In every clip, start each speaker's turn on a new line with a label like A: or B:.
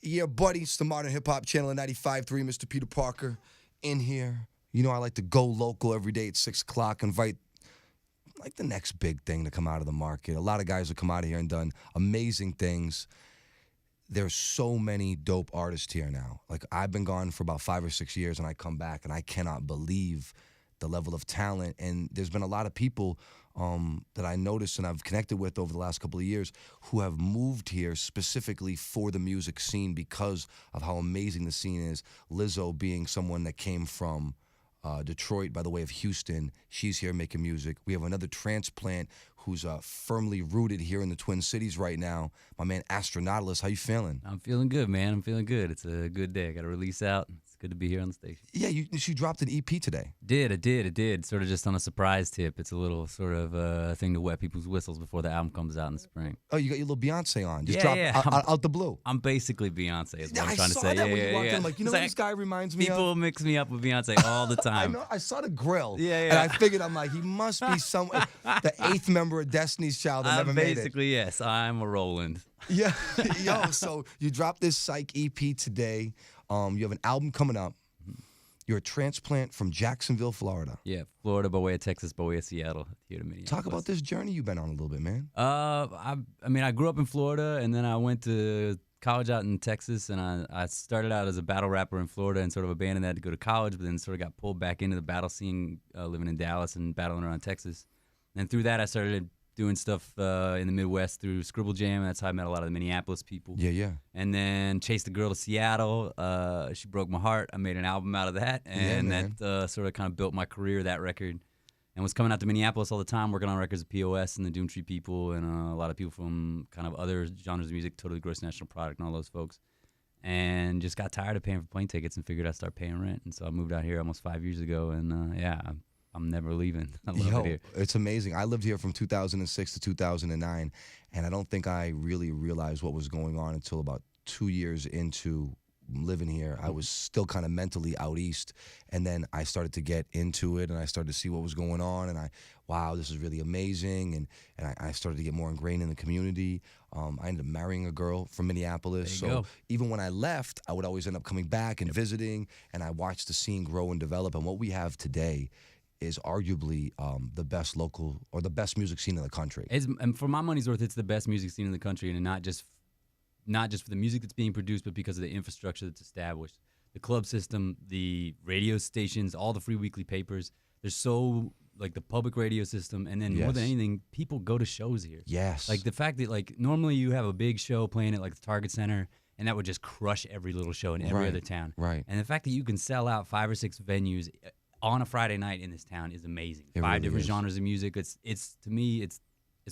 A: Yeah, buddy, it's the Modern Hip Hop Channel at 95.3, Mr. Peter Parker in here. You know, I like to go local every day at 6 o'clock, invite like the next big thing to come out of the market. A lot of guys have come out of here and done amazing things. There's so many dope artists here now. Like, I've been gone for about 5 or 6 years, and I come back, and I cannot believe the level of talent. And there's been a lot of people that I noticed and I've connected with over the last couple of years who have moved here specifically for the music scene because of how amazing the scene is. Lizzo being someone that came from Detroit by the way of Houston. She's here making music. We have another transplant who's firmly rooted here in the Twin Cities right now. My man Astronautalis, how you feeling?
B: I'm feeling good, man. I'm feeling good. It's a good day. I got a release out. It's good to be here on the station.
A: Yeah, she dropped an EP today.
B: It did. Sort of just on a surprise tip. It's a little sort of thing to wet people's whistles before the album comes out in the spring.
A: Oh, you got your little Beyonce on. Just
B: Yeah,
A: drop
B: yeah.
A: out the blue.
B: I'm basically Beyonce is what I'm
A: I
B: trying to
A: saw
B: say.
A: that when you walked
B: yeah.
A: in. Like, you know
B: It's
A: what
B: like,
A: this guy reminds me of?
B: people mix me up with Beyonce all the
A: I
B: time.
A: know. I saw the grill.
B: Yeah.
A: And I figured, I'm like, he must be the eighth member of Destiny's Child that never made it.
B: Basically, yes. I'm a Roland.
A: Yeah. Yo, so you dropped this Psych EP today. You have an album coming up. You're a transplant from Jacksonville, Florida.
B: Yeah, Florida by way of Texas, by way of Seattle, here to Minneapolis.
A: Talk about this journey you've been on a little bit, man.
B: I mean, I grew up in Florida, and then I went to college out in Texas, and I started out as a battle rapper in Florida and sort of abandoned that to go to college, but then sort of got pulled back into the battle scene, living in Dallas and battling around Texas. And through that, I started doing stuff in the Midwest through Scribble Jam. That's how I met a lot of the Minneapolis people.
A: Yeah.
B: And then chased a girl to Seattle. She broke my heart. I made an album out of that, and that sort of kind of built my career, that record. And was coming out to Minneapolis all the time, working on records with POS and the Doomtree people and a lot of people from kind of other genres of music, Totally Gross National Product and all those folks. And just got tired of paying for plane tickets and figured I'd start paying rent. And so I moved out here almost 5 years ago, and I'm never leaving. I love it here.
A: It's amazing. I lived here from 2006 to 2009, and I don't think I really realized what was going on until about 2 years into living here. I was still kind of mentally out east, and then I started to get into it, and I started to see what was going on, and wow, this is really amazing, and I started to get more ingrained in the community. I ended up marrying a girl from Minneapolis, so even when I left, I would always end up coming back and visiting, and I watched the scene grow and develop, and what we have today is arguably the best local or the best music scene in the country.
B: And for my money's worth, it's the best music scene in the country, and not just for the music that's being produced, but because of the infrastructure that's established. The club system, the radio stations, all the free weekly papers. There's so, like, the public radio system, and then more than anything, people go to shows here.
A: Yes.
B: Like, the fact that, like, normally you have a big show playing at, like, the Target Center, and that would just crush every little show in every other town.
A: Right.
B: And the fact that you can sell out 5 or 6 venues on a Friday night in this town is amazing.
A: It
B: 5
A: really
B: different
A: is.
B: genres of music. It's to me, it's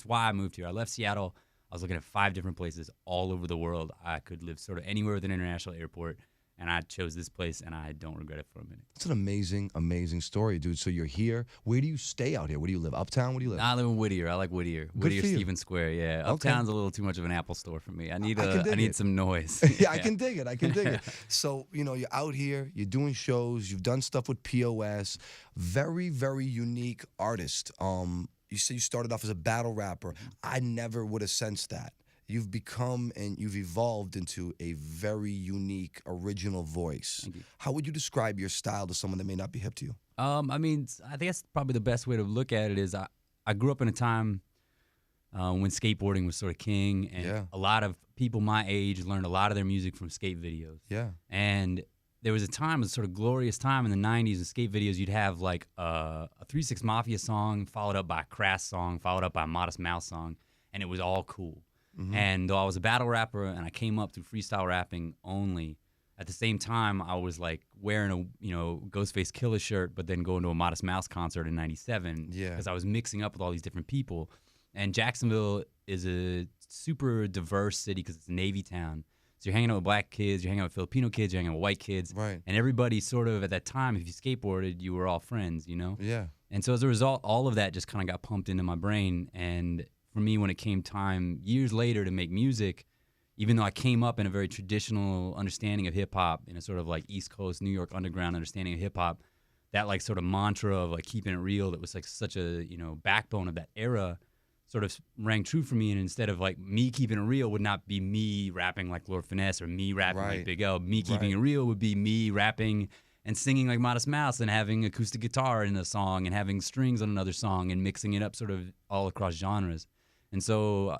B: why I moved here. I left Seattle. I was looking at 5 different places all over the world. I could live sort of anywhere with an international airport, and I chose this place, and I don't regret it for a minute.
A: It's an amazing, amazing story, dude. So you're here. Where do you stay out here? Where do you live? Uptown? Where do you live?
B: I live in Whittier. I like Whittier. Whittier,
A: for you.
B: Stevens Square. Yeah, Uptown's a little too much of an Apple store for me. I need some noise.
A: Yeah, I can dig it. I can dig it. So, you know, you're out here, you're doing shows, you've done stuff with POS. Very, very unique artist. You say you started off as a battle rapper. I never would have sensed that. You've become and you've evolved into a very unique, original voice.
B: Thank you.
A: How would you describe your style to someone that may not be hip to you?
B: I mean, I think that's probably the best way to look at it is I grew up in a time when skateboarding was sort of king, and a lot of people my age learned a lot of their music from skate videos.
A: Yeah.
B: And there was a time, a sort of glorious time in the 90s in skate videos, you'd have like a 3 6 Mafia song followed up by a Crass song, followed up by a Modest Mouse song, and it was all cool. And though I was a battle rapper and I came up through freestyle rapping only, at the same time I was like wearing a Ghostface Killer shirt, but then going to a Modest Mouse concert in '97 because I was mixing up with all these different people. And Jacksonville is a super diverse city because it's a Navy town. So you're hanging out with black kids, you're hanging out with Filipino kids, you're hanging out with white kids.
A: Right.
B: And everybody sort of at that time, if you skateboarded, you were all friends, you know?
A: Yeah.
B: And so as a result, all of that just kind of got pumped into my brain. And for me, when it came time years later to make music, even though I came up in a very traditional understanding of hip-hop, in a sort of like East Coast, New York underground understanding of hip-hop, that like sort of mantra of like keeping it real that was like such a, backbone of that era, sort of rang true for me. And instead of like me keeping it real would not be me rapping like Lord Finesse or me rapping like Big L. Me keeping it real would be me rapping and singing like Modest Mouse and having acoustic guitar in a song and having strings on another song and mixing it up sort of all across genres. And so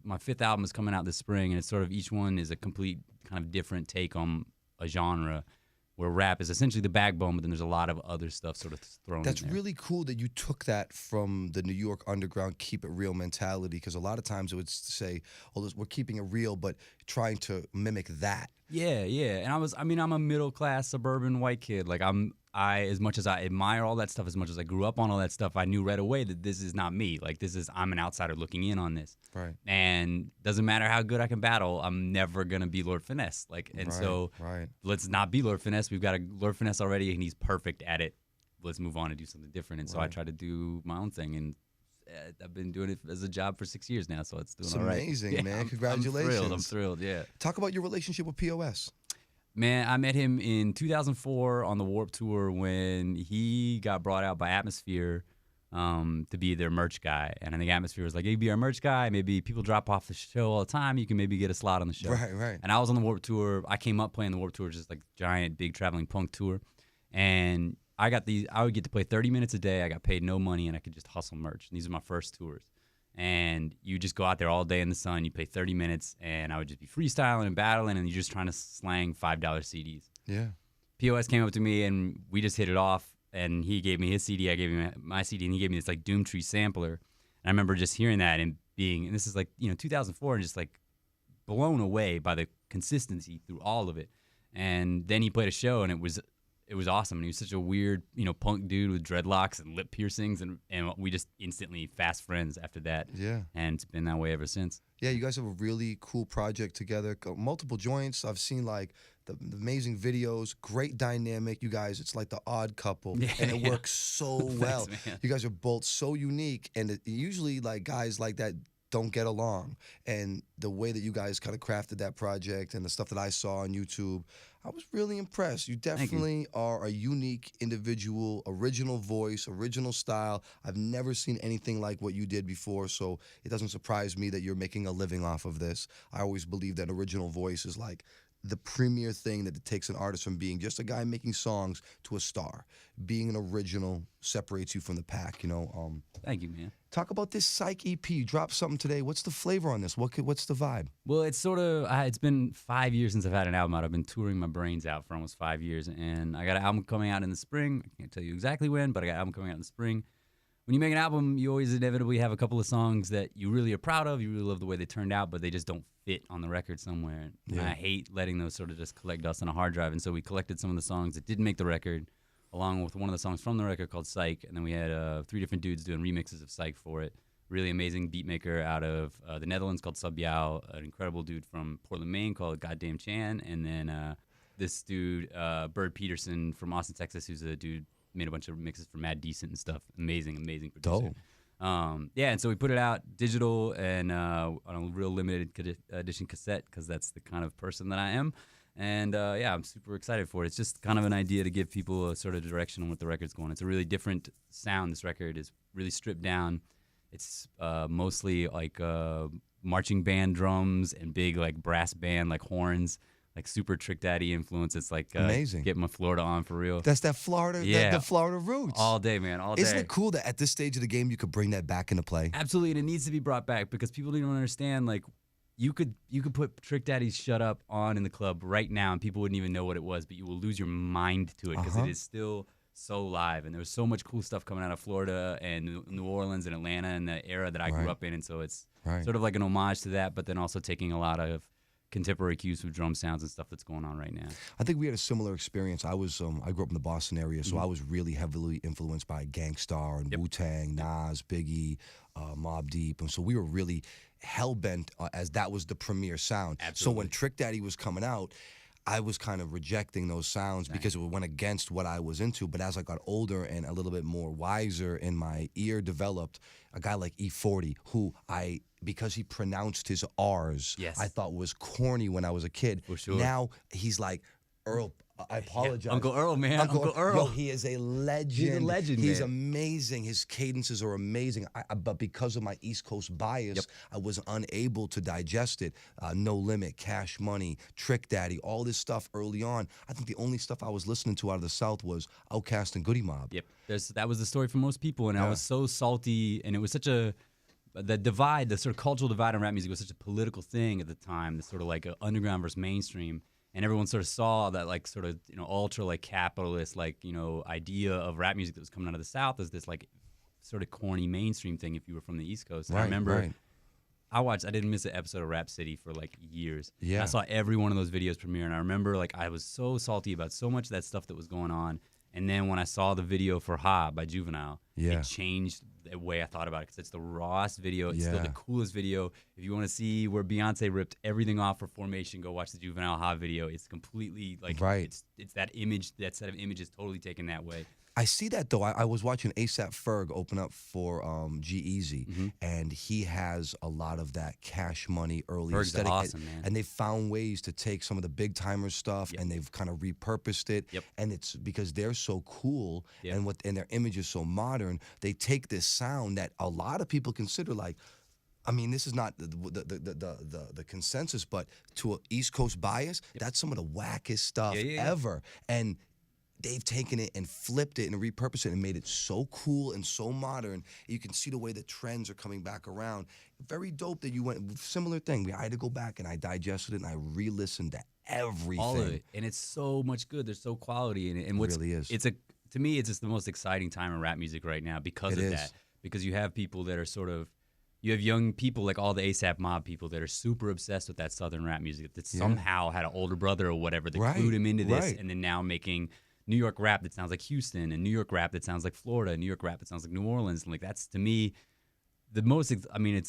B: my 5th album is coming out this spring, and it's sort of each one is a complete kind of different take on a genre, where rap is essentially the backbone, but then there's a lot of other stuff sort of thrown
A: That's
B: in there.
A: really cool that you took that from the New York underground keep it real mentality, because a lot of times it would say, oh, we're keeping it real, but trying to mimic that.
B: Yeah. And I'm a middle class suburban white kid. Like as much as I admire all that stuff, as much as I grew up on all that stuff, I knew right away that this is not me. Like I'm an outsider looking in on this.
A: Right.
B: And doesn't matter how good I can battle, I'm never gonna be Lord Finesse. So let's not be Lord Finesse. We've got a Lord Finesse already, and he's perfect at it. Let's move on and do something different. And so I try to do my own thing, and I've been doing it as a job for 6 years now, so it's doing all right.
A: It's amazing, man. Congratulations.
B: I'm thrilled, yeah.
A: Talk about your relationship with POS.
B: Man, I met him in 2004 on the Warped Tour when he got brought out by Atmosphere to be their merch guy. And I think Atmosphere was like, hey, be our merch guy. Maybe people drop off the show all the time. You can maybe get a slot on the show.
A: Right.
B: And I was on the Warped Tour. I came up playing the Warped Tour, just like giant, big traveling punk tour. And I would get to play 30 minutes a day. I got paid no money, and I could just hustle merch. And these are my first tours. And you just go out there all day in the sun. You play 30 minutes, and I would just be freestyling and battling, and you're just trying to slang $5 CDs.
A: Yeah.
B: POS came up to me, and we just hit it off. And he gave me his CD, I gave him my CD, and he gave me this like Doomtree sampler. And I remember just hearing that and this is like 2004, and just like blown away by the consistency through all of it. And then he played a show, and it was awesome. And he was such a weird, punk dude with dreadlocks and lip piercings, and we just instantly fast friends after that.
A: Yeah.
B: And it's been that way ever since.
A: Yeah, you guys have a really cool project together. Multiple joints. I've seen like the amazing videos. Great dynamic. You guys, it's like the odd couple, and it works so well.
B: Thanks,
A: you guys are both so unique, and usually like guys like that don't get along. And the way that you guys kind of crafted that project and the stuff that I saw on YouTube, I was really impressed. You definitely are a unique individual, original voice, original style. I've never seen anything like what you did before, so it doesn't surprise me that you're making a living off of this. I always believe that original voice is like the premier thing that takes an artist from being just a guy making songs to a star. Being an original separates you from the pack,
B: Thank you, man.
A: Talk about this Psych EP. You dropped something today. What's the flavor on this? What's the vibe?
B: Well, it's sort of, it's been 5 years since I've had an album out. I've been touring my brains out for almost 5 years, and I got an album coming out in the spring. I can't tell you exactly when, but I got an album coming out in the spring. When you make an album, you always inevitably have a couple of songs that you really are proud of, you really love the way they turned out, but they just don't fit on the record somewhere. And I hate letting those sort of just collect dust on a hard drive, and so we collected some of the songs that didn't make the record, along with one of the songs from the record called Psych, and then we had 3 different dudes doing remixes of Psych for it. Really amazing beat maker out of the Netherlands called Sub Yao, an incredible dude from Portland, Maine called Goddamn Chan, and then this dude, Bird Peterson from Austin, Texas, who's a dude made a bunch of mixes for Mad Decent and stuff. Amazing producer.
A: Dope.
B: And so we put it out digital and on a real limited edition cassette, because that's the kind of person that I am. And I'm super excited for it. It's just kind of an idea to give people a sort of direction on what the record's going. It's a really different sound. This record is really stripped down. It's mostly like marching band drums and big like brass band like horns. Like super Trick Daddy influence. It's like
A: amazing.
B: Get my Florida on for real.
A: That's that Florida, the Florida roots.
B: All day, man, all day.
A: Isn't it cool that at this stage of the game you could bring that back into play?
B: Absolutely, and it needs to be brought back because people don't understand. Like, you could put Trick Daddy's "Shut Up" on in the club right now, and people wouldn't even know what it was, but you will lose your mind to it because it is still so live. And there was so much cool stuff coming out of Florida and New Orleans and Atlanta and the era that I grew up in, and so it's sort of like an homage to that, but then also taking a lot of contemporary cues with drum sounds and stuff that's going on right now.
A: I think we had a similar experience. I grew up in the Boston area, so I was really heavily influenced by Gangstar and Wu-Tang, Nas, Biggie, Mobb Deep, and so we were really hell-bent as that was the premier sound.
B: Absolutely.
A: So when Trick Daddy was coming out, I was kind of rejecting those sounds because it went against what I was into. But as I got older and a little bit more wiser and my ear developed, a guy like E40, who because he pronounced his R's, I thought was corny when I was a kid.
B: For sure.
A: Now he's like Earl. I apologize.
B: Uncle Earl, man. Uncle Earl.
A: Yo, he is a legend.
B: He's a legend,
A: He's
B: man.
A: amazing. His cadences are amazing. But because of my East Coast bias, I was unable to digest it. No Limit, Cash Money, Trick Daddy, all this stuff early on. I think the only stuff I was listening to out of the South was Outkast and Goody Mob.
B: Yep. That was the story for most people, and I was so salty, and it was such a the divide, the sort of cultural divide in rap music was such a political thing at the time, the sort of like underground versus mainstream. And everyone sort of saw that like sort of, ultra like capitalist, like, idea of rap music that was coming out of the South as this like sort of corny mainstream thing if you were from the East Coast. And I remember I didn't miss an episode of Rap City for like years.
A: Yeah.
B: And I saw every one of those videos premiere, and I remember like I was so salty about so much of that stuff that was going on. And then when I saw the video for Ha by Juvenile, it changed the way I thought about it, because it's the rawest video. It's still the coolest video. If you want to see where Beyonce ripped everything off for Formation, go watch the Juvenile Ha video. It's completely like it's that image, that set of images totally taken that way.
A: I see that though. I was watching ASAP Ferg open up for G-Eazy, and he has a lot of that Cash Money early
B: Ferg's
A: aesthetic.
B: awesome, man.
A: And they found ways to take some of the big timer stuff and they've kind of repurposed it. And it's because they're so cool and their image is so modern. They take this sound that a lot of people consider like, I mean, this is not the consensus, but to an East Coast bias, that's some of the wackest stuff ever. And they've taken it and flipped it and repurposed it and made it so cool and so modern. You can see the way the trends are coming back around. Very dope that you went, similar thing. I had to go back and I digested it and I re-listened to everything.
B: All of it. And it's so much good. There's so quality in it. And what's,
A: it really is.
B: To me, it's just the most exciting time in rap music right now because of that. Because you have people that are sort of, you have young people like all the ASAP Mob people that are super obsessed with that Southern rap music that somehow had an older brother or whatever that clued him into this and then now making New York rap that sounds like Houston, and New York rap that sounds like Florida, and New York rap that sounds like New Orleans. And like that's to me the most. I mean,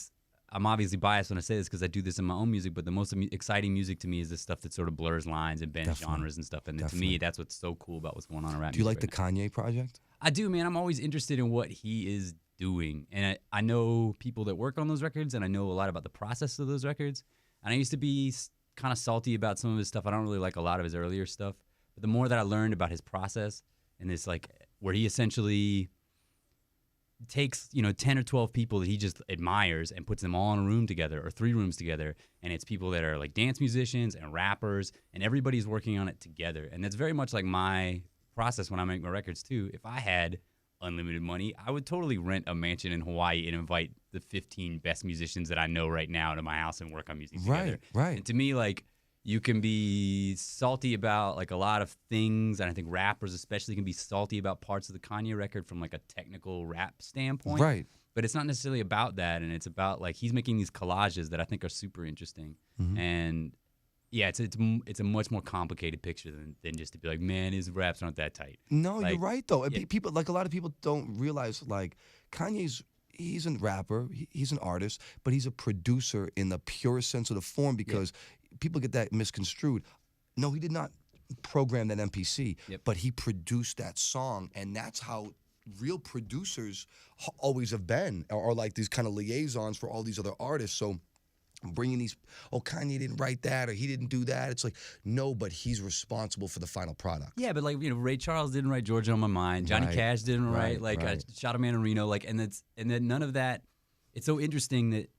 B: I'm obviously biased when I say this because I do this in my own music, but the most exciting music to me is the stuff that sort of blurs lines and bends genres and stuff. And to me, that's what's so cool about what's going on in rap.
A: Do you like
B: right
A: the Kanye project?
B: I do, man. I'm always interested in what he is doing, and I know people that work on those records, and I know a lot about the process of those records. And I used to be kind of salty about some of his stuff. I don't really like a lot of his earlier stuff. But the more that I learned about his process and this like where he essentially takes 10 or 12 people that he just admires and puts them all in a room together or 3 rooms together, and it's people that are like dance musicians and rappers, and everybody's working on it together. And that's very much like my process when I make my records too. If I had unlimited money, I would totally rent a mansion in Hawaii and invite the 15 best musicians that I know right now to my house and work on music together.
A: Right.
B: And to me, like, you can be salty about like a lot of things, and I think rappers especially can be salty about parts of the Kanye record from like a technical rap standpoint.
A: Right.
B: But it's not necessarily about that, and it's about like he's making these collages that I think are super interesting. And yeah, it's a much more complicated picture than just to be like, man, his raps aren't that tight.
A: No,
B: like,
A: you're right though. People, like a lot of people don't realize like he's a rapper, he's an artist, but he's a producer in the purest sense of the form, because people get that misconstrued. No, he did not program that MPC, but he produced that song, and that's how real producers always have been, or like these kind of liaisons for all these other artists. So bringing these, Kanye didn't write that or he didn't do that. It's like, no, but he's responsible for the final product.
B: Yeah, but like, Ray Charles didn't write Georgia on My Mind. Johnny Cash didn't write Shot a Man in Reno. Like, and then none of that. It's so interesting that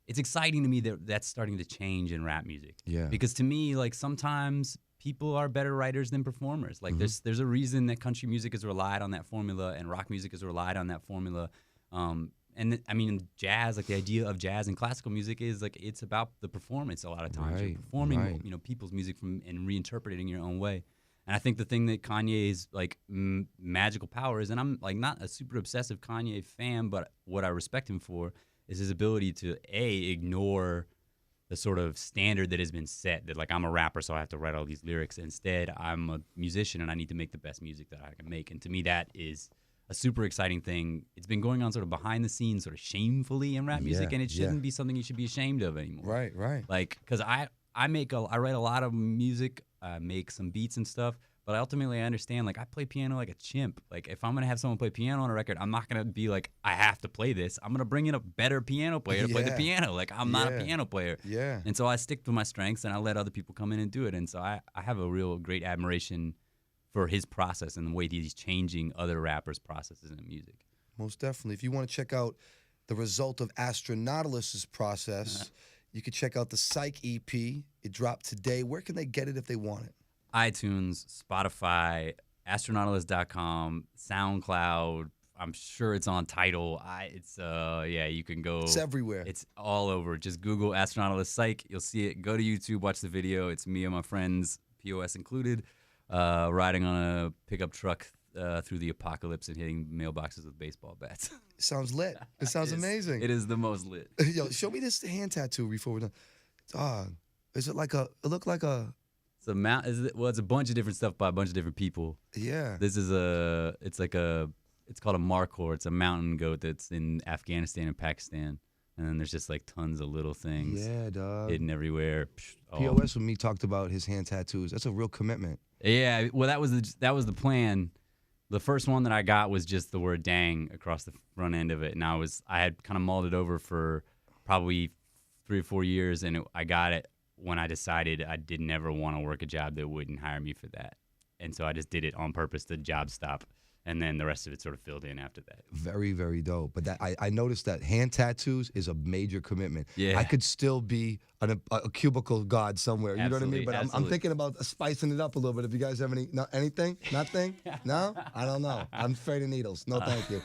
B: it's exciting to me that that's starting to change in rap music. Yeah. Because to me, like sometimes people are better writers than performers. Like there's a reason that country music has relied on that formula and rock music has relied on that formula. I mean, jazz, like the idea of jazz and classical music is like it's about the performance a lot of times. You're performing, people's music and reinterpreting your own way. And I think the thing that Kanye's like magical power is, and I'm like not a super obsessive Kanye fan, but what I respect him for is his ability to ignore the sort of standard that has been set that like I'm a rapper, so I have to write all these lyrics. Instead, I'm a musician and I need to make the best music that I can make. And to me, that is a super exciting thing. It's been going on sort of behind the scenes, sort of shamefully in rap music, and it shouldn't be something you should be ashamed of anymore. Right. Like, because I write a lot of music, make some beats and stuff, But ultimately, I understand, like, I play piano like a chimp. Like, if I'm going to have someone play piano on a record, I'm not going to be like, I have to play this. I'm going to bring in a better piano player to play the
A: Yeah.
B: piano. Like, I'm not a
A: Yeah.
B: piano player.
A: Yeah.
B: And so I stick to my strengths, and I let other people come in and do it. And so I have a real great admiration for his process and the way that he's changing other rappers' processes in music.
A: Most definitely. If you want to check out the result of Astronautalis' process, you can check out the Psych EP. It dropped today. Where can they get it if they want it?
B: iTunes, Spotify, astronautalis.com, SoundCloud. I'm sure it's on Tidal. You can go.
A: It's everywhere.
B: It's all over. Just Google Astronautalis Psych. You'll see it. Go to YouTube, watch the video. It's me and my friends, POS included, riding on a pickup truck through the apocalypse and hitting mailboxes with baseball bats.
A: It sounds lit. It sounds amazing.
B: It is the most lit.
A: Yo, show me this hand tattoo before we're done. Is it like a? It looked like a.
B: It's a bunch of different stuff by a bunch of different people.
A: Yeah.
B: This is it's called a markhor. It's a mountain goat that's in Afghanistan and Pakistan. And then there's just like tons of little things hidden everywhere.
A: POS with me talked about his hand tattoos. That's a real commitment.
B: Yeah, well, that was the plan. The first one that I got was just the word "dang" across the front end of it, and I had kind of mulled it over for probably 3 or 4 years, and I got it when I decided I didn't ever want to work a job that wouldn't hire me for that, and so I just did it on purpose to job stop, and then the rest of it sort of filled in after that.
A: Very, very dope. But that I noticed that hand tattoos is a major commitment.
B: Yeah.
A: I could still be a cubicle god somewhere. You know what I mean? But I'm thinking about spicing it up a little bit. If you guys have anything? Nothing? No? I don't know. I'm afraid of needles. No, thank you.